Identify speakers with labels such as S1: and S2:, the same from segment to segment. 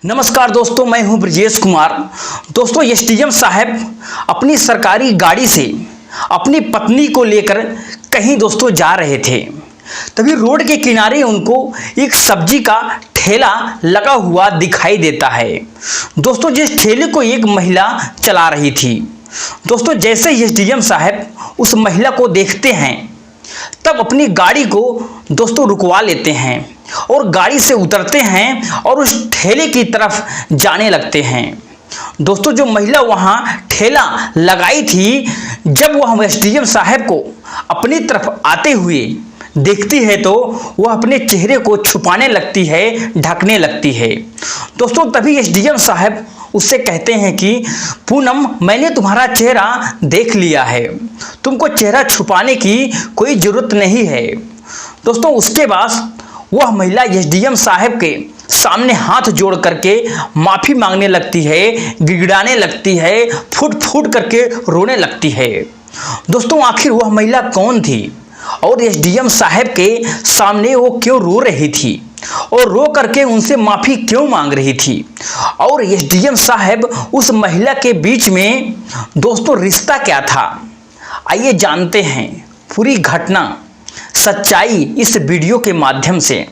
S1: नमस्कार दोस्तों, मैं हूं ब्रजेश कुमार। दोस्तों, एसडीएम साहब अपनी सरकारी गाड़ी से अपनी पत्नी को लेकर कहीं दोस्तों जा रहे थे। तभी रोड के किनारे उनको एक सब्जी का ठेला लगा हुआ दिखाई देता है। दोस्तों, जिस ठेले को एक महिला चला रही थी। दोस्तों, जैसे एसडीएम साहब उस महिला को देखते हैं तब अपनी गाड़ी को दोस्तों रुकवा लेते हैं और गाड़ी से उतरते हैं और उस ठेले की तरफ जाने लगते हैं। दोस्तों, जो महिला वहां ठेला लगाई थी, जब वह एसडीएम साहब को अपनी तरफ आते हुए देखती है तो वह अपने चेहरे को छुपाने लगती है, ढकने लगती है। दोस्तों, तभी एसडीएम साहब उससे कहते हैं कि पूनम, मैंने तुम्हारा चेहरा देख लिया है, तुमको चेहरा छुपाने की कोई ज़रूरत नहीं है। दोस्तों, उसके बाद वह महिला एसडीएम साहब के सामने हाथ जोड़ करके माफ़ी मांगने लगती है, गिड़गिड़ाने लगती है, फूट फूट करके रोने लगती है। दोस्तों, आखिर वह महिला कौन थी और एसडीएम साहब के सामने वो क्यों रो रही थी और रो करके उनसे माफ़ी क्यों मांग रही थी, और एसडीएम साहब उस महिला के बीच में दोस्तों रिश्ता क्या था? आइए जानते हैं पूरी घटना, सच्चाई इस वीडियो के माध्यम से।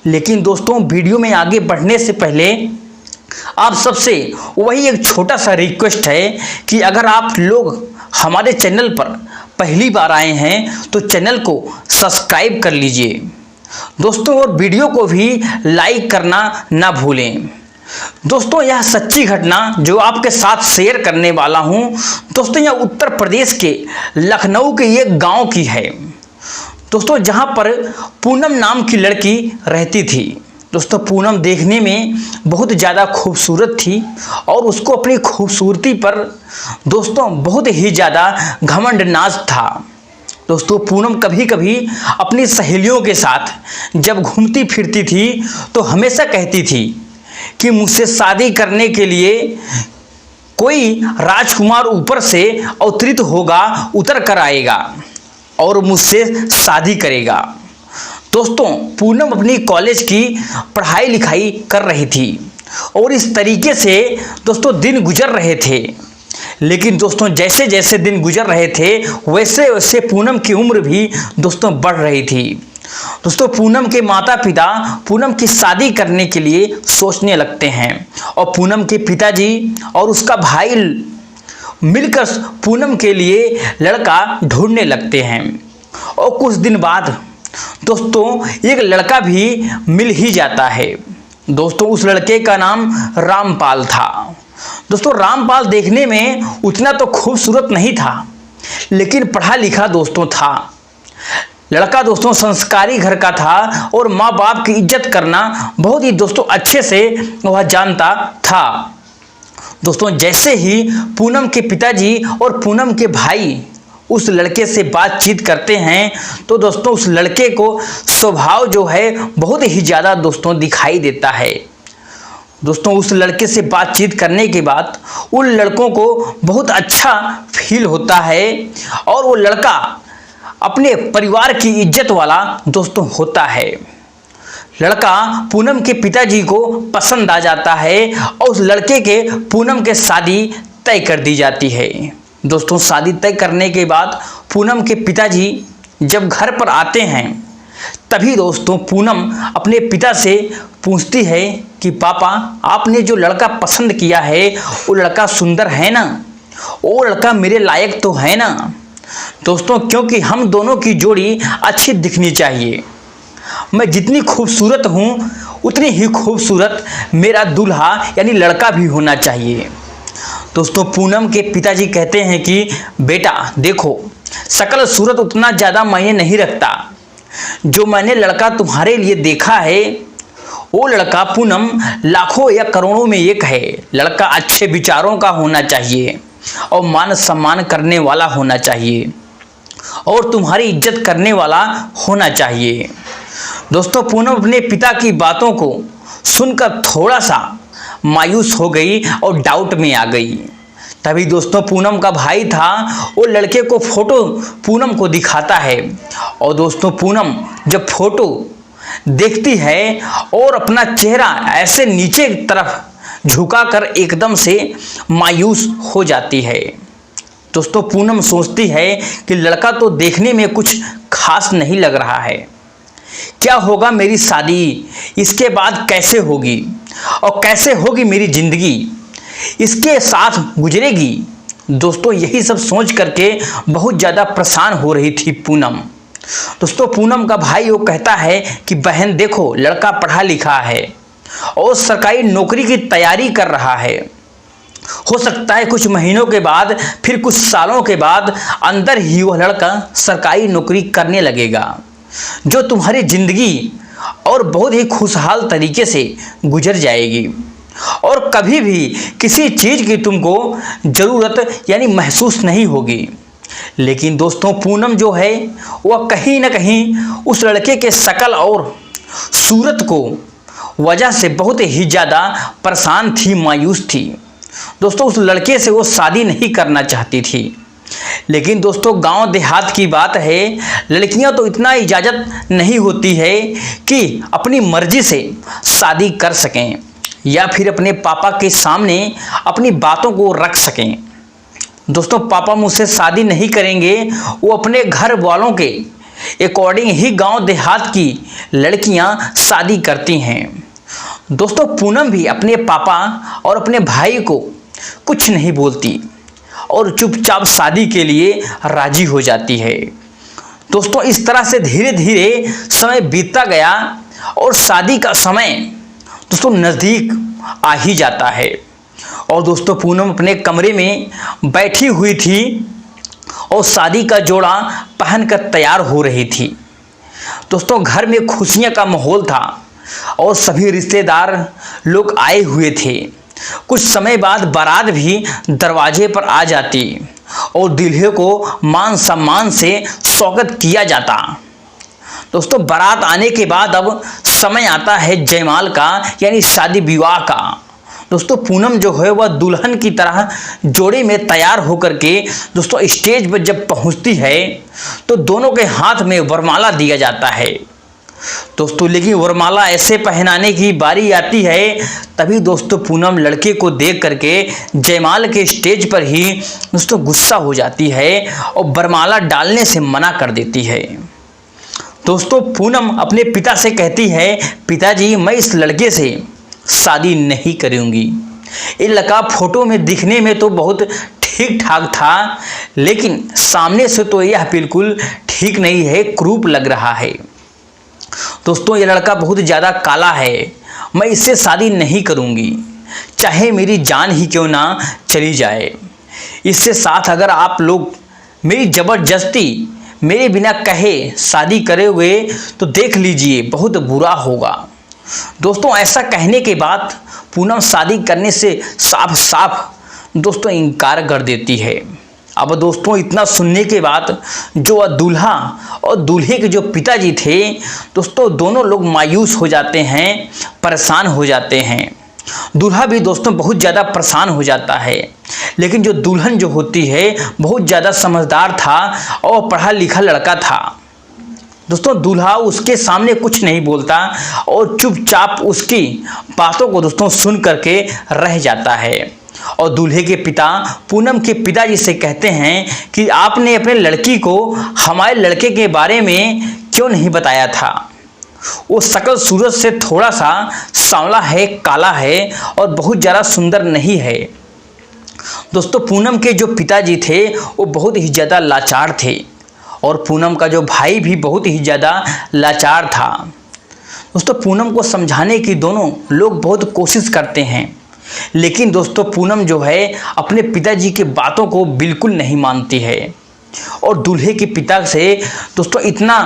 S1: लेकिन दोस्तों, वीडियो में आगे बढ़ने से पहले आप सबसे वही एक छोटा सा रिक्वेस्ट है कि अगर आप लोग हमारे चैनल पर पहली बार आए हैं तो चैनल को सब्सक्राइब कर लीजिए दोस्तों, और वीडियो को भी लाइक करना ना भूलें। दोस्तों, यह सच्ची घटना जो आपके साथ शेयर करने वाला हूं, दोस्तों यह उत्तर प्रदेश के लखनऊ के एक गांव की है दोस्तों, जहां पर पूनम नाम की लड़की रहती थी। दोस्तों, पूनम देखने में बहुत ज़्यादा खूबसूरत थी और उसको अपनी खूबसूरती पर दोस्तों बहुत ही ज़्यादा घमंड नाज था। दोस्तों, पूनम कभी कभी अपनी सहेलियों के साथ जब घूमती फिरती थी तो हमेशा कहती थी कि मुझसे शादी करने के लिए कोई राजकुमार ऊपर से अवतरित होगा, उतर कर आएगा और मुझसे शादी करेगा। दोस्तों, पूनम अपनी कॉलेज की पढ़ाई लिखाई कर रही थी और इस तरीके से दोस्तों दिन गुजर रहे थे। लेकिन दोस्तों, जैसे जैसे दिन गुजर रहे थे वैसे वैसे पूनम की उम्र भी दोस्तों बढ़ रही थी। दोस्तों, पूनम के माता पिता पूनम की शादी करने के लिए सोचने लगते हैं और पूनम के पिताजी और उसका भाई मिलकर पूनम के लिए लड़का ढूंढने लगते हैं। और कुछ दिन बाद दोस्तों एक लड़का भी मिल ही जाता है। दोस्तों, उस लड़के का नाम रामपाल था। दोस्तों, रामपाल देखने में उतना तो खूबसूरत नहीं था, लेकिन पढ़ा लिखा दोस्तों था। लड़का दोस्तों संस्कारी घर का था और माँ बाप की इज्जत करना बहुत ही दोस्तों अच्छे से वह जानता था। दोस्तों, जैसे ही पूनम के पिताजी और पूनम के भाई उस लड़के से बातचीत करते हैं तो दोस्तों उस लड़के को स्वभाव जो है बहुत ही ज़्यादा दोस्तों दिखाई देता है। दोस्तों, उस लड़के से बातचीत करने के बाद उन लड़कों को बहुत अच्छा फील होता है और वो लड़का अपने परिवार की इज्जत वाला दोस्तों होता है। लड़का पूनम के पिताजी को पसंद आ जाता है और उस लड़के के पूनम के शादी तय कर दी जाती है। दोस्तों, शादी तय करने के बाद पूनम के पिताजी जब घर पर आते हैं तभी दोस्तों पूनम अपने पिता से पूछती है कि पापा, आपने जो लड़का पसंद किया है वो लड़का सुंदर है ना, वो लड़का मेरे लायक तो है ना? दोस्तों, क्योंकि हम दोनों की जोड़ी अच्छी दिखनी चाहिए। मैं जितनी खूबसूरत हूँ उतनी ही खूबसूरत मेरा दूल्हा यानी लड़का भी होना चाहिए। दोस्तों, पूनम के पिताजी कहते हैं कि बेटा देखो, शकल सूरत उतना ज़्यादा मायने नहीं रखता। जो मैंने लड़का तुम्हारे लिए देखा है वो लड़का पूनम लाखों या करोड़ों में एक है। लड़का अच्छे विचारों का होना चाहिए और मान सम्मान करने वाला होना चाहिए और तुम्हारी इज्जत करने वाला होना चाहिए। दोस्तों, पूनम अपने पिता की बातों को सुनकर थोड़ा सा मायूस हो गई और डाउट में आ गई। तभी दोस्तों पूनम का भाई था, वो लड़के को फोटो पूनम को दिखाता है और दोस्तों पूनम जब फोटो देखती है और अपना चेहरा ऐसे नीचे की तरफ झुकाकर एकदम से मायूस हो जाती है। दोस्तों पूनम सोचती है कि लड़का तो देखने में कुछ खास नहीं लग रहा है, क्या होगा मेरी शादी, इसके बाद कैसे होगी और कैसे होगी मेरी जिंदगी, इसके साथ गुजरेगी। दोस्तों यही सब सोच करके बहुत ज़्यादा परेशान हो रही थी पूनम। दोस्तों पूनम का भाई वो कहता है कि बहन देखो, लड़का पढ़ा लिखा है और सरकारी नौकरी की तैयारी कर रहा है, हो सकता है कुछ महीनों के बाद, फिर कुछ सालों के बाद अंदर ही वह लड़का सरकारी नौकरी करने लगेगा, जो तुम्हारी जिंदगी और बहुत ही खुशहाल तरीके से गुजर जाएगी और कभी भी किसी चीज़ की तुमको ज़रूरत यानी महसूस नहीं होगी। लेकिन दोस्तों पूनम जो है वह कहीं ना कहीं उस लड़के के शकल और सूरत को वजह से बहुत ही ज़्यादा परेशान थी, मायूस थी। दोस्तों उस लड़के से वो शादी नहीं करना चाहती थी। लेकिन दोस्तों गांव देहात की बात है, लड़कियां तो इतना इजाज़त नहीं होती है कि अपनी मर्जी से शादी कर सकें या फिर अपने पापा के सामने अपनी बातों को रख सकें। दोस्तों पापा मुझसे शादी नहीं करेंगे, वो अपने घर वालों के अकॉर्डिंग ही गांव देहात की लड़कियां शादी करती हैं। दोस्तों पूनम भी अपने पापा और अपने भाई को कुछ नहीं बोलती और चुपचाप शादी के लिए राजी हो जाती है। दोस्तों इस तरह से धीरे धीरे समय बीतता गया और शादी का समय दोस्तों नज़दीक आ ही जाता है। और दोस्तों पूनम अपने कमरे में बैठी हुई थी और शादी का जोड़ा पहनकर तैयार हो रही थी। दोस्तों घर में खुशियां का माहौल था और सभी रिश्तेदार लोग आए हुए थे। कुछ समय बाद बारात भी दरवाजे पर आ जाती और दूल्हे को मान सम्मान से स्वागत किया जाता। दोस्तों बारात आने के बाद अब समय आता है जयमाल का यानी शादी विवाह का। दोस्तों पूनम जो है वह दुल्हन की तरह जोड़े में तैयार होकर के दोस्तों स्टेज पर जब पहुंचती है तो दोनों के हाथ में वरमाला दिया जाता है। दोस्तों लेकिन वरमाला ऐसे पहनाने की बारी आती है तभी दोस्तों पूनम लड़के को देख करके जयमाल के स्टेज पर ही दोस्तों गुस्सा हो जाती है और वरमाला डालने से मना कर देती है। दोस्तों पूनम अपने पिता से कहती है, पिताजी मैं इस लड़के से शादी नहीं करूंगी। ये लड़का फोटो में दिखने में तो बहुत ठीक ठाक था, लेकिन सामने से तो यह बिल्कुल ठीक नहीं है, क्रूप लग रहा है। दोस्तों ये लड़का बहुत ज़्यादा काला है, मैं इससे शादी नहीं करूंगी, चाहे मेरी जान ही क्यों ना चली जाए। इससे साथ अगर आप लोग मेरी ज़बरदस्ती मेरे बिना कहे शादी करे हुए तो देख लीजिए बहुत बुरा होगा। दोस्तों ऐसा कहने के बाद पूनम शादी करने से साफ साफ दोस्तों इनकार कर देती है। अब दोस्तों इतना सुनने के बाद जो दूल्हा और दूल्हे के जो पिताजी थे दोस्तों दोनों लोग मायूस हो जाते हैं, परेशान हो जाते हैं। दूल्हा भी दोस्तों बहुत ज़्यादा परेशान हो जाता है, लेकिन जो दुल्हन जो होती है बहुत ज़्यादा समझदार था और पढ़ा लिखा लड़का था। दोस्तों दूल्हा उसके सामने कुछ नहीं बोलता और चुपचाप उसकी बातों को दोस्तों सुन करके रह जाता है। और दूल्हे के पिता पूनम के पिताजी से कहते हैं कि आपने अपने लड़की को हमारे लड़के के बारे में क्यों नहीं बताया था। वो शकल सूरत से थोड़ा सा सांवला है, काला है और बहुत ज़्यादा सुंदर नहीं है। दोस्तों पूनम के जो पिताजी थे वो बहुत ही ज़्यादा लाचार थे और पूनम का जो भाई भी बहुत ही ज़्यादा लाचार था। दोस्तों पूनम को समझाने की दोनों लोग बहुत कोशिश करते हैं, लेकिन दोस्तों पूनम जो है अपने पिताजी की बातों को बिल्कुल नहीं मानती है और दूल्हे के पिता से दोस्तों इतना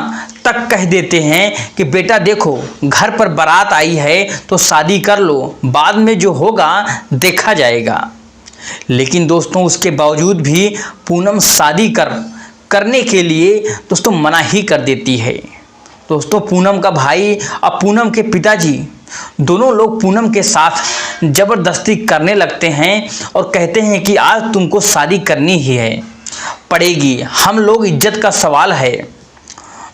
S1: तक कह देते हैं कि बेटा देखो घर पर बारात आई है तो शादी कर लो, बाद में जो होगा देखा जाएगा। लेकिन दोस्तों उसके बावजूद भी पूनम शादी करने के लिए दोस्तों मना ही कर देती है। दोस्तों पूनम का भाई और पूनम के पिताजी दोनों लोग पूनम के साथ ज़बरदस्ती करने लगते हैं और कहते हैं कि आज तुमको शादी करनी ही है पड़ेगी, हम लोग इज्जत का सवाल है।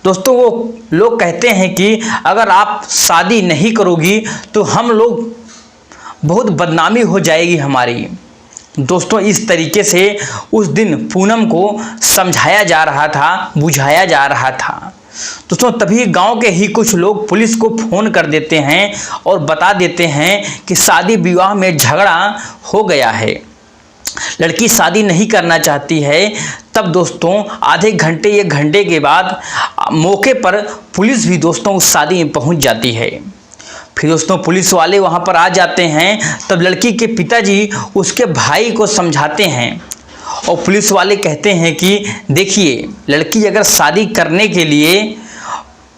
S1: दोस्तों वो लोग कहते हैं कि अगर आप शादी नहीं करोगी तो हम लोग बहुत बदनामी हो जाएगी हमारी। दोस्तों इस तरीके से उस दिन पूनम को समझाया जा रहा था, बुझाया जा रहा था। दोस्तों तभी गांव के ही कुछ लोग पुलिस को फ़ोन कर देते हैं और बता देते हैं कि शादी विवाह में झगड़ा हो गया है, लड़की शादी नहीं करना चाहती है। तब दोस्तों आधे घंटे 1 घंटे के बाद मौके पर पुलिस भी दोस्तों उस शादी में पहुंच जाती है। फिर दोस्तों पुलिस वाले वहां पर आ जाते हैं। तब लड़की के पिताजी उसके भाई को समझाते हैं और पुलिस वाले कहते हैं कि देखिए, लड़की अगर शादी करने के लिए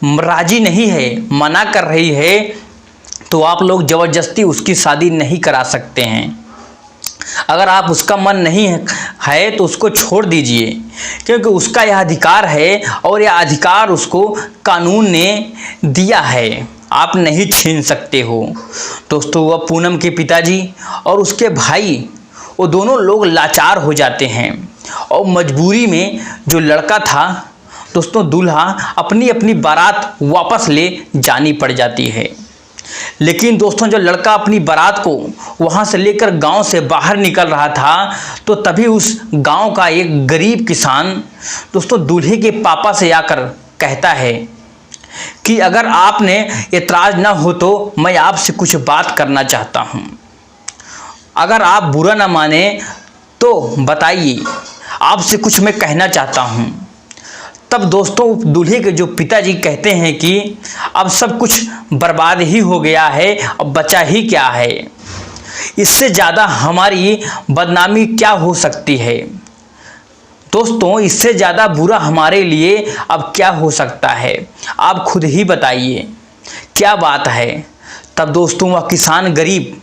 S1: राजी नहीं है, मना कर रही है, तो आप लोग ज़बरदस्ती उसकी शादी नहीं करा सकते हैं। अगर आप उसका मन नहीं है तो उसको छोड़ दीजिए, क्योंकि उसका यह अधिकार है और यह अधिकार उसको कानून ने दिया है, आप नहीं छीन सकते हो। दोस्तों वह पूनम के पिताजी और उसके भाई वो दोनों लोग लाचार हो जाते हैं और मजबूरी में जो लड़का था दोस्तों, दूल्हा, अपनी अपनी बारात वापस ले जानी पड़ जाती है। लेकिन दोस्तों जब लड़का अपनी बारात को वहाँ से लेकर गांव से बाहर निकल रहा था तो तभी उस गांव का एक गरीब किसान दोस्तों दूल्हे के पापा से आकर कहता है कि अगर आपने एतराज़ ना हो तो मैं आपसे कुछ बात करना चाहता हूँ, अगर आप बुरा ना माने तो बताइए, आपसे कुछ मैं कहना चाहता हूँ। तब दोस्तों दूल्हे के जो पिताजी कहते हैं कि अब सब कुछ बर्बाद ही हो गया है, अब बचा ही क्या है, इससे ज़्यादा हमारी बदनामी क्या हो सकती है। दोस्तों इससे ज़्यादा बुरा हमारे लिए अब क्या हो सकता है, आप खुद ही बताइए क्या बात है। तब दोस्तों वह किसान गरीब,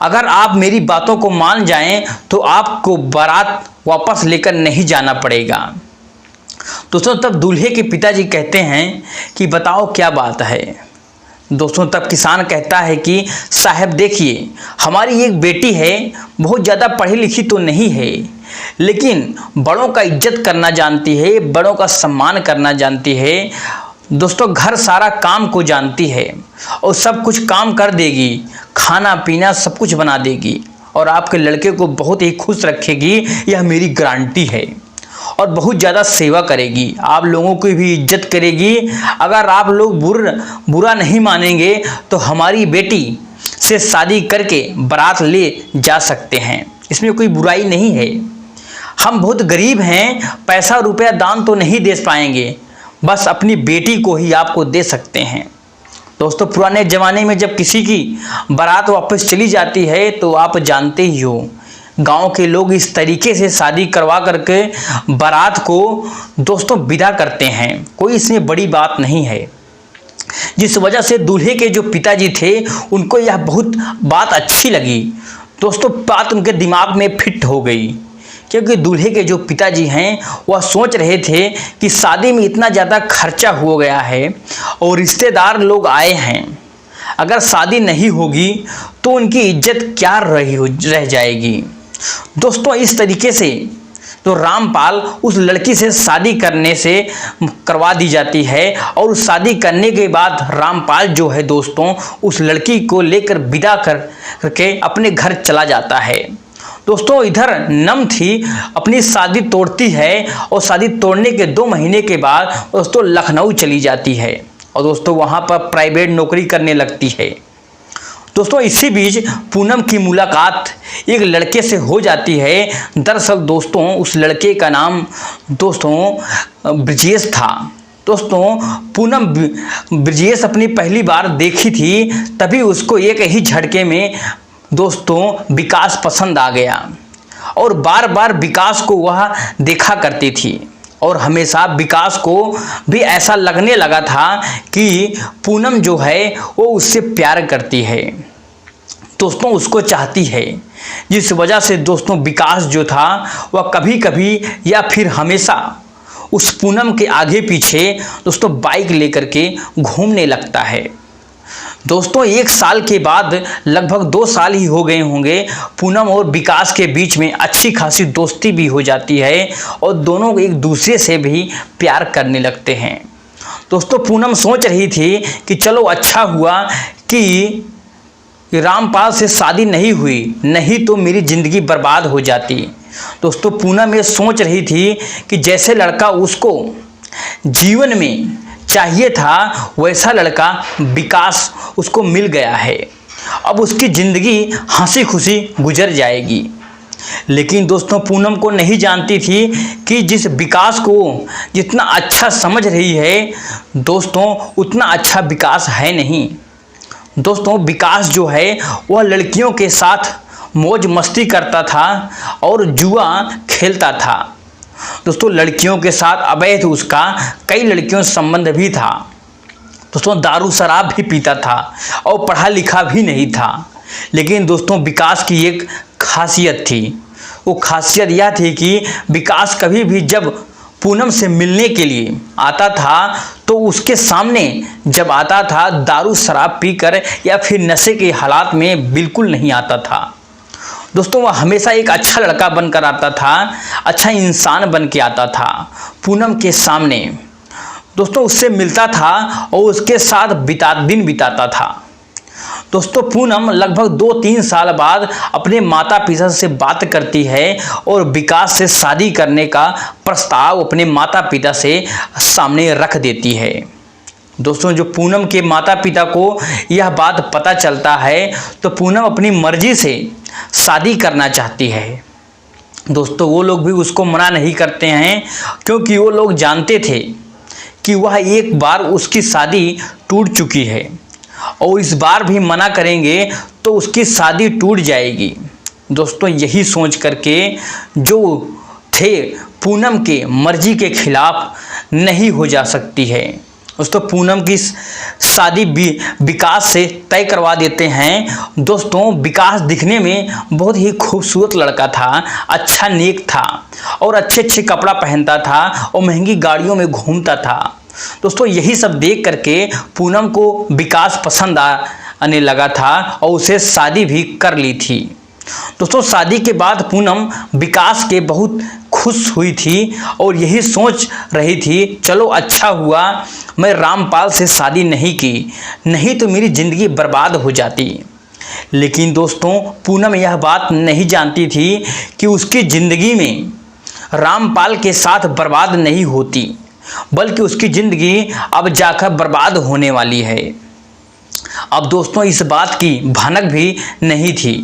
S1: अगर आप मेरी बातों को मान जाएं तो आपको बारात वापस लेकर नहीं जाना पड़ेगा। दोस्तों तब दूल्हे के पिताजी कहते हैं कि बताओ क्या बात है। दोस्तों तब किसान कहता है कि साहब देखिए, हमारी एक बेटी है, बहुत ज़्यादा पढ़ी लिखी तो नहीं है, लेकिन बड़ों का इज्जत करना जानती है, बड़ों का सम्मान करना जानती है। दोस्तों घर सारा काम को जानती है और सब कुछ काम कर देगी, खाना पीना सब कुछ बना देगी और आपके लड़के को बहुत ही खुश रखेगी, यह मेरी गारंटी है। और बहुत ज़्यादा सेवा करेगी, आप लोगों की भी इज्जत करेगी। अगर आप लोग बुरा नहीं मानेंगे तो हमारी बेटी से शादी करके बारात ले जा सकते हैं, इसमें कोई बुराई नहीं है। हम बहुत गरीब हैं, पैसा रुपया दान तो नहीं दे पाएंगे, बस अपनी बेटी को ही आपको दे सकते हैं। दोस्तों पुराने ज़माने में जब किसी की बारात वापस चली जाती है तो आप जानते ही हो, गांव के लोग इस तरीके से शादी करवा करके बारात को दोस्तों विदा करते हैं, कोई इसमें बड़ी बात नहीं है। जिस वजह से दूल्हे के जो पिताजी थे उनको यह बहुत बात अच्छी लगी। दोस्तों बात उनके दिमाग में फिट हो गई, क्योंकि दूल्हे के जो पिताजी हैं वह सोच रहे थे कि शादी में इतना ज़्यादा खर्चा हो गया है और रिश्तेदार लोग आए हैं, अगर शादी नहीं होगी तो उनकी इज्जत क्या रह जाएगी। दोस्तों इस तरीके से तो रामपाल उस लड़की से शादी करवा दी जाती है और उस शादी करने के बाद रामपाल जो है दोस्तों उस लड़की को लेकर विदा करके अपने घर चला जाता है। दोस्तों इधर नम थी अपनी शादी तोड़ती है और शादी तोड़ने के 2 महीने के बाद दोस्तों लखनऊ चली जाती है और दोस्तों वहाँ पर प्राइवेट नौकरी करने लगती है। दोस्तों इसी बीच पूनम की मुलाकात एक लड़के से हो जाती है। दरअसल दोस्तों उस लड़के का नाम दोस्तों ब्रजेश था। दोस्तों पूनम ब्रजेश अपनी पहली बार देखी थी, तभी उसको एक ही झटके में दोस्तों विकास पसंद आ गया और बार बार विकास को वह देखा करती थी और हमेशा विकास को भी ऐसा लगने लगा था कि पूनम जो है वो उससे प्यार करती है, दोस्तों उसको चाहती है। जिस वजह से दोस्तों विकास जो था वह कभी कभी या फिर हमेशा उस पूनम के आगे पीछे दोस्तों बाइक लेकर के घूमने लगता है। दोस्तों 1 साल के बाद, लगभग 2 साल ही हो गए होंगे, पूनम और विकास के बीच में अच्छी खासी दोस्ती भी हो जाती है और दोनों एक दूसरे से भी प्यार करने लगते हैं। दोस्तों पूनम सोच रही थी कि चलो अच्छा हुआ कि रामपाल से शादी नहीं हुई, नहीं तो मेरी ज़िंदगी बर्बाद हो जाती। दोस्तों पूनम ये सोच रही थी कि जैसे लड़का उसको जीवन में चाहिए था वैसा लड़का विकास उसको मिल गया है। अब उसकी ज़िंदगी हंसी खुशी गुजर जाएगी। लेकिन दोस्तों पूनम को नहीं जानती थी कि जिस विकास को जितना अच्छा समझ रही है दोस्तों उतना अच्छा विकास है नहीं। दोस्तों विकास जो है वह लड़कियों के साथ मौज मस्ती करता था और जुआ खेलता था। दोस्तों लड़कियों के साथ अवैध उसका कई लड़कियों से संबंध भी था। दोस्तों दारू शराब भी पीता था और पढ़ा लिखा भी नहीं था। लेकिन दोस्तों विकास की एक खासियत थी, वो खासियत यह थी कि विकास कभी भी जब पूनम से मिलने के लिए आता था तो उसके सामने जब आता था दारू शराब पीकर या फिर नशे के हालात में बिल्कुल नहीं आता था। दोस्तों वह हमेशा एक अच्छा लड़का बनकर आता था, अच्छा इंसान बन के आता था पूनम के सामने। दोस्तों उससे मिलता था और उसके साथ दिन बिताता था। दोस्तों पूनम लगभग 2-3 साल बाद अपने माता पिता से बात करती है और विकास से शादी करने का प्रस्ताव अपने माता पिता से सामने रख देती है। दोस्तों जो पूनम के माता पिता को यह बात पता चलता है तो पूनम अपनी मर्जी से शादी करना चाहती है। दोस्तों वो लोग भी उसको मना नहीं करते हैं क्योंकि वो लोग जानते थे कि वह एक बार उसकी शादी टूट चुकी है और इस बार भी मना करेंगे तो उसकी शादी टूट जाएगी। दोस्तों यही सोच करके जो थे पूनम के मर्जी के खिलाफ नहीं हो जा सकती है। दोस्तों पूनम की शादी विकास से तय करवा देते हैं। दोस्तों विकास दिखने में बहुत ही खूबसूरत लड़का था, अच्छा नेक था और अच्छे कपड़ा पहनता था और महंगी गाड़ियों में घूमता था। दोस्तों यही सब देख करके पूनम को विकास पसंद आने लगा था और उसे शादी भी कर ली थी। दोस्तों शादी के बाद पूनम विकास के बहुत खुश हुई थी और यही सोच रही थी चलो अच्छा हुआ मैं रामपाल से शादी नहीं की, नहीं तो मेरी ज़िंदगी बर्बाद हो जाती। लेकिन दोस्तों पूनम यह बात नहीं जानती थी कि उसकी ज़िंदगी में रामपाल के साथ बर्बाद नहीं होती बल्कि उसकी ज़िंदगी अब जाकर बर्बाद होने वाली है। अब दोस्तों इस बात की भनक भी नहीं थी।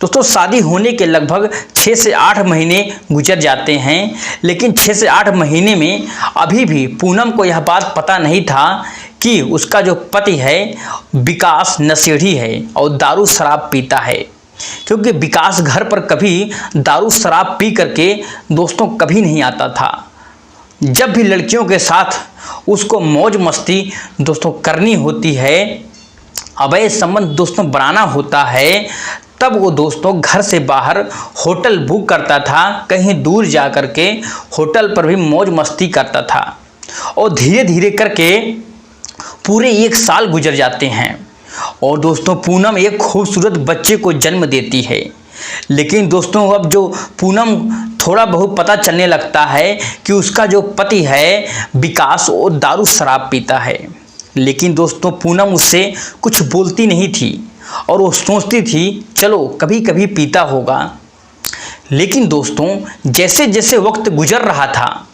S1: दोस्तों शादी होने के लगभग 6 से 8 महीने गुजर जाते हैं, लेकिन 6 से 8 महीने में अभी भी पूनम को यह बात पता नहीं था कि उसका जो पति है विकास नशेड़ी है और दारू शराब पीता है। क्योंकि विकास घर पर कभी दारू शराब पी करके दोस्तों कभी नहीं आता था। जब भी लड़कियों के साथ उसको मौज मस्ती दोस्तों करनी होती है, अवैध संबंध दोस्तों बनाना होता है, तब वो दोस्तों घर से बाहर होटल बुक करता था, कहीं दूर जा कर के होटल पर भी मौज मस्ती करता था। और धीरे धीरे करके पूरे 1 साल गुजर जाते हैं और दोस्तों पूनम एक खूबसूरत बच्चे को जन्म देती है। लेकिन दोस्तों अब जो पूनम थोड़ा बहुत पता चलने लगता है कि उसका जो पति है विकास वो दारू शराब पीता है। लेकिन दोस्तों पूनम उससे कुछ बोलती नहीं थी और वो सोचती थी चलो कभी कभी पीता होगा। लेकिन दोस्तों जैसे जैसे वक्त गुजर रहा था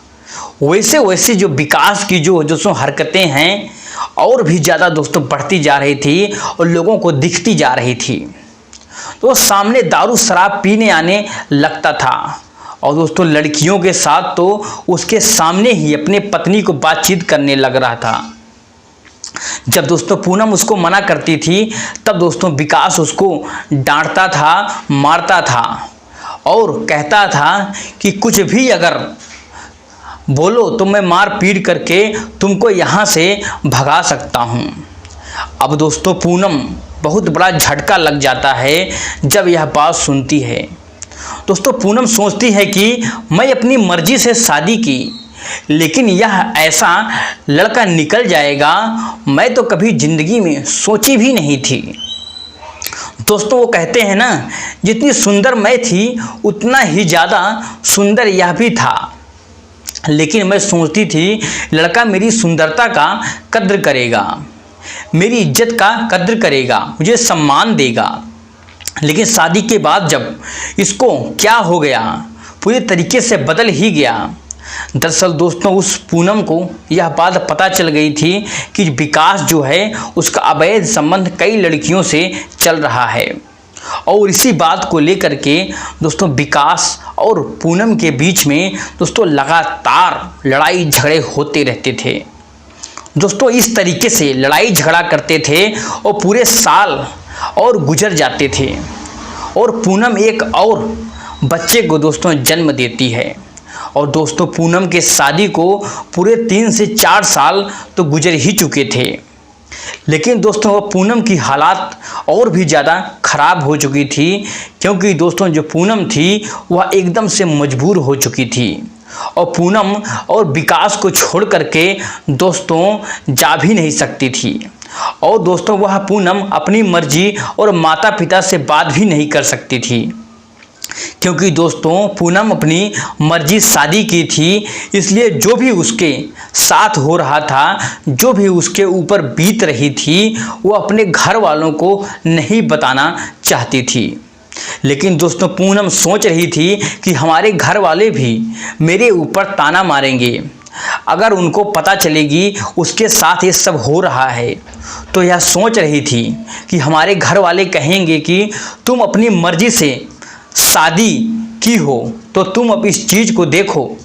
S1: वैसे वैसे जो विकास की जो दोस्तों हरकतें हैं और भी ज़्यादा दोस्तों बढ़ती जा रही थी और लोगों को दिखती जा रही थी। तो सामने दारू शराब पीने आने लगता था और दोस्तों लड़कियों के साथ तो उसके सामने ही अपने पत्नी को बातचीत करने लग रहा था। जब दोस्तों पूनम उसको मना करती थी तब दोस्तों विकास उसको डांटता था, मारता था और कहता था कि कुछ भी अगर बोलो तो मैं मार पीट करके तुमको यहाँ से भगा सकता हूँ। अब दोस्तों पूनम बहुत बड़ा झटका लग जाता है जब यह बात सुनती है। दोस्तों पूनम सोचती है कि मैं अपनी मर्जी से शादी की, लेकिन यह ऐसा लड़का निकल जाएगा मैं तो कभी ज़िंदगी में सोची भी नहीं थी। दोस्तों वो कहते हैं ना, जितनी सुंदर मैं थी उतना ही ज़्यादा सुंदर यह भी था। लेकिन मैं सोचती थी लड़का मेरी सुंदरता का कद्र करेगा, मेरी इज्जत का कद्र करेगा, मुझे सम्मान देगा। लेकिन शादी के बाद जब इसको क्या हो गया, पूरे तरीके से बदल ही गया। दरअसल दोस्तों उस पूनम को यह बात पता चल गई थी कि विकास जो है उसका अवैध संबंध कई लड़कियों से चल रहा है। और इसी बात को लेकर के दोस्तों विकास और पूनम के बीच में दोस्तों लगातार लड़ाई झगड़े होते रहते थे। दोस्तों इस तरीके से लड़ाई झगड़ा करते थे और पूरे साल और गुजर जाते थे और पूनम एक और बच्चे को दोस्तों जन्म देती है। और दोस्तों पूनम के शादी को पूरे 3 से 4 साल तो गुजर ही चुके थे। लेकिन दोस्तों वह पूनम की हालात और भी ज़्यादा ख़राब हो चुकी थी, क्योंकि दोस्तों जो पूनम थी वह एकदम से मजबूर हो चुकी थी और पूनम और विकास को छोड़ करके दोस्तों जा भी नहीं सकती थी। और दोस्तों वह पूनम अपनी मर्जी और माता पिता से बात भी नहीं कर सकती थी, क्योंकि दोस्तों पूनम अपनी मर्जी शादी की थी। इसलिए जो भी उसके साथ हो रहा था, जो भी उसके ऊपर बीत रही थी, वो अपने घर वालों को नहीं बताना चाहती थी। लेकिन दोस्तों पूनम सोच रही थी कि हमारे घर वाले भी मेरे ऊपर ताना मारेंगे, अगर उनको पता चलेगी उसके साथ ये सब हो रहा है। तो यह सोच रही थी कि हमारे घर वाले कहेंगे कि तुम अपनी मर्जी से शादी की हो तो तुम अब इस चीज़ को देखो,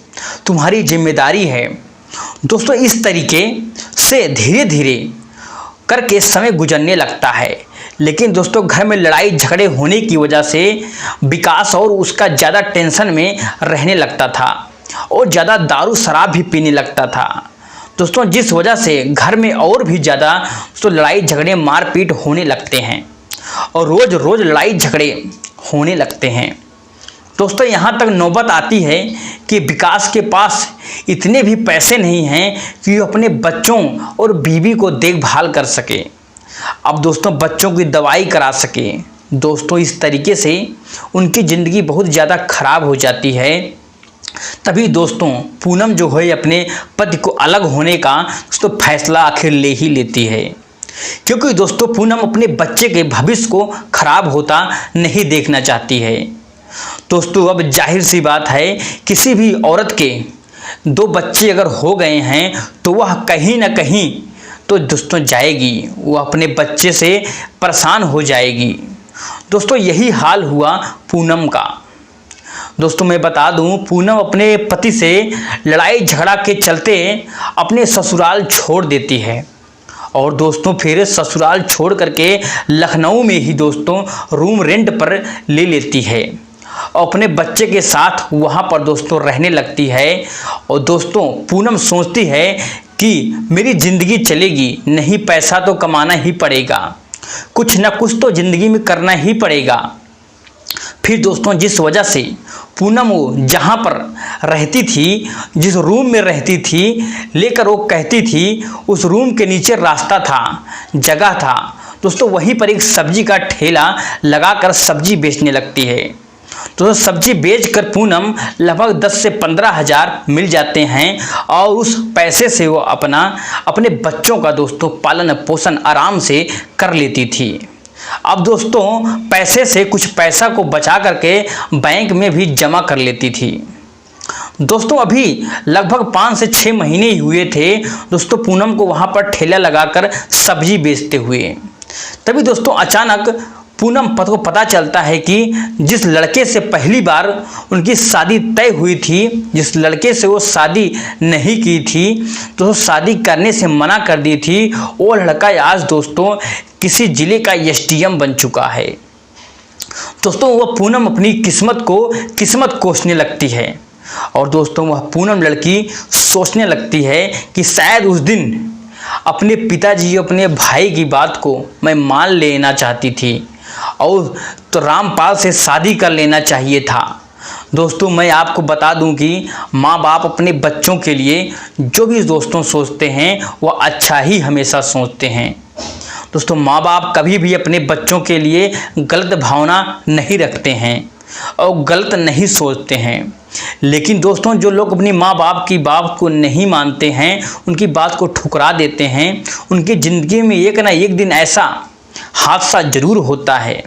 S1: तुम्हारी जिम्मेदारी है। दोस्तों इस तरीके से धीरे धीरे करके समय गुजरने लगता है। लेकिन दोस्तों घर में लड़ाई झगड़े होने की वजह से विकास और उसका ज़्यादा टेंशन में रहने लगता था और ज़्यादा दारू शराब भी पीने लगता था दोस्तों, जिस वजह से घर में और भी ज़्यादा तो लड़ाई झगड़े मारपीट होने लगते हैं और रोज़ रोज़ लड़ाई झगड़े होने लगते हैं। दोस्तों यहाँ तक नौबत आती है कि विकास के पास इतने भी पैसे नहीं हैं कि वो अपने बच्चों और बीवी को देखभाल कर सके, अब दोस्तों बच्चों की दवाई करा सके। दोस्तों इस तरीके से उनकी ज़िंदगी बहुत ज़्यादा ख़राब हो जाती है। तभी दोस्तों पूनम जो है अपने पति को अलग होने का दोस्तों फैसला आखिर ले ही लेती है, क्योंकि दोस्तों पूनम अपने बच्चे के भविष्य को खराब होता नहीं देखना चाहती है। दोस्तों अब जाहिर सी बात है, किसी भी औरत के 2 बच्चे अगर हो गए हैं तो वह कहीं ना कहीं तो दोस्तों जाएगी, वो अपने बच्चे से परेशान हो जाएगी। दोस्तों यही हाल हुआ पूनम का। दोस्तों मैं बता दूं, पूनम अपने पति से लड़ाई झगड़ा के चलते अपने ससुराल छोड़ देती है और दोस्तों फिर ससुराल छोड़ करके लखनऊ में ही दोस्तों रूम रेंट पर ले लेती है और अपने बच्चे के साथ वहाँ पर दोस्तों रहने लगती है। और दोस्तों पूनम सोचती है कि मेरी ज़िंदगी चलेगी नहीं, पैसा तो कमाना ही पड़ेगा, कुछ ना कुछ तो ज़िंदगी में करना ही पड़ेगा। फिर दोस्तों जिस वजह से पूनम वो जहाँ पर रहती थी, जिस रूम में रहती थी, लेकर वो कहती थी उस रूम के नीचे रास्ता था, जगह था दोस्तों, वहीं पर एक सब्जी का ठेला लगाकर सब्जी बेचने लगती है। तो सब्जी बेचकर पूनम लगभग 10 से 15 हज़ार मिल जाते हैं और उस पैसे से वो अपने बच्चों का दोस्तों पालन पोषण आराम से कर लेती थी। अब दोस्तों पैसे से कुछ पैसा को बचा करके बैंक में भी जमा कर लेती थी। दोस्तों अभी लगभग 5 से 6 महीने ही हुए थे दोस्तों पूनम को वहाँ पर ठेला लगाकर सब्जी बेचते हुए। तभी दोस्तों अचानक पूनम को पता चलता है कि जिस लड़के से पहली बार उनकी शादी तय हुई थी, जिस लड़के से वो शादी नहीं की थी, तो शादी करने से मना कर दी थी, वो लड़का आज दोस्तों किसी ज़िले का एसडीएम बन चुका है। दोस्तों वह पूनम अपनी किस्मत कोसने लगती है और दोस्तों वह पूनम लड़की सोचने लगती है कि शायद उस दिन अपने पिताजी अपने भाई की बात को मैं मान लेना चाहती थी और तो रामपाल से शादी कर लेना चाहिए था। दोस्तों मैं आपको बता दूं कि माँ बाप अपने बच्चों के लिए जो भी दोस्तों सोचते हैं वह अच्छा ही हमेशा सोचते हैं। दोस्तों माँ बाप कभी भी अपने बच्चों के लिए गलत भावना नहीं रखते हैं। और गलत नहीं सोचते हैं। लेकिन दोस्तों जो लोग अपनी माँ बाप की बात को नहीं मानते हैं, उनकी बात को ठुकरा देते हैं, उनकी ज़िंदगी में एक ना एक दिन ऐसा हादसा जरूर होता है।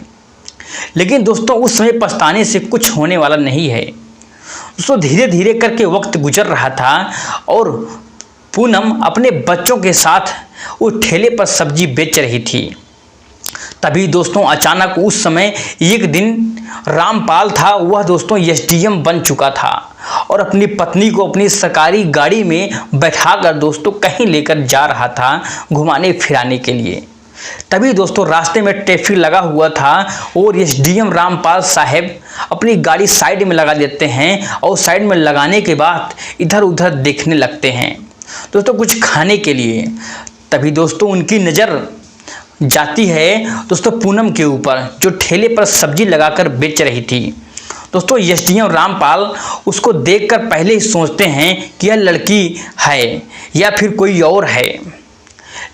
S1: लेकिन दोस्तों उस समय पछताने से कुछ होने वाला नहीं है। दोस्तों धीरे धीरे करके वक्त गुजर रहा था और पूनम अपने बच्चों के साथ उस ठेले पर सब्जी बेच रही थी। तभी दोस्तों अचानक उस समय एक दिन रामपाल था, वह दोस्तों एसडीएम बन चुका था और अपनी पत्नी को अपनी सरकारी गाड़ी में बैठाकर दोस्तों कहीं लेकर जा रहा था घुमाने फिराने के लिए। तभी दोस्तों रास्ते में ट्रैफिक लगा हुआ था और एसडीएम रामपाल साहब अपनी गाड़ी साइड में लगा देते हैं और साइड में लगाने के बाद इधर उधर देखने लगते हैं दोस्तों कुछ खाने के लिए। तभी दोस्तों उनकी नज़र जाती है दोस्तों पूनम के ऊपर, जो ठेले पर सब्जी लगाकर बेच रही थी। दोस्तों एसडीएम रामपाल उसको देखकर पहले ही सोचते हैं कि यह लड़की है या फिर कोई और है।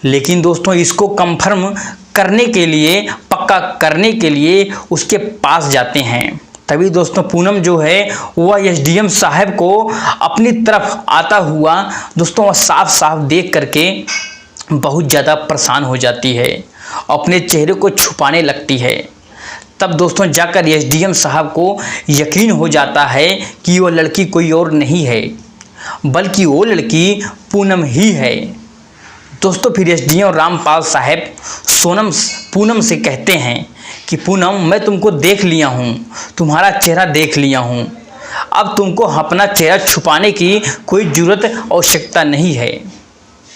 S1: लेकिन दोस्तों इसको कंफर्म करने के लिए, पक्का करने के लिए उसके पास जाते हैं। तभी दोस्तों पूनम जो है वह एसडीएम साहब को अपनी तरफ आता हुआ दोस्तों वह साफ साफ देख करके बहुत ज़्यादा परेशान हो जाती है, अपने चेहरे को छुपाने लगती है। तब दोस्तों जाकर एसडीएम साहब को यकीन हो जाता है कि वो लड़की कोई और नहीं है बल्कि वो लड़की पूनम ही है। दोस्तों फिर एसडीएम रामपाल साहब पूनम से कहते हैं कि पूनम मैं तुमको देख लिया हूँ, तुम्हारा चेहरा देख लिया हूँ, अब तुमको अपना चेहरा छुपाने की कोई ज़रूरत आवश्यकता नहीं है।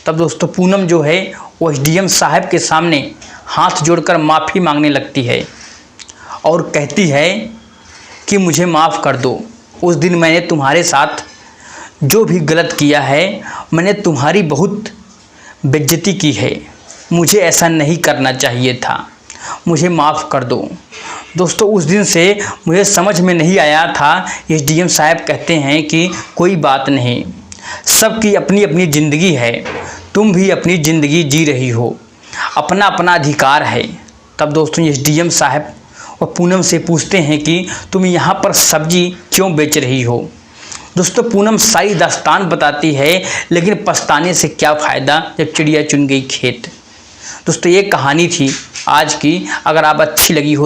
S1: तब दोस्तों पूनम जो है वो एसडीएम साहब के सामने हाथ जोड़कर माफ़ी मांगने लगती है और कहती है कि मुझे माफ़ कर दो, उस दिन मैंने तुम्हारे साथ जो भी गलत किया है, मैंने तुम्हारी बहुत बेइज्जती की है, मुझे ऐसा नहीं करना चाहिए था, मुझे माफ़ कर दो। दोस्तों उस दिन से मुझे समझ में नहीं आया था। एसडीएम साहब कहते हैं कि कोई बात नहीं, सबकी अपनी अपनी ज़िंदगी है, तुम भी अपनी ज़िंदगी जी रही हो, अपना अपना अधिकार है। तब दोस्तों एसडीएम साहब और पूनम से पूछते हैं कि तुम यहाँ पर सब्जी क्यों बेच रही हो। दोस्तों पूनम सारी दास्तान बताती है, लेकिन पछताने से क्या फ़ायदा जब चिड़िया चुन गई खेत। दोस्तों ये कहानी थी आज की। अगर आप अच्छी लगी हो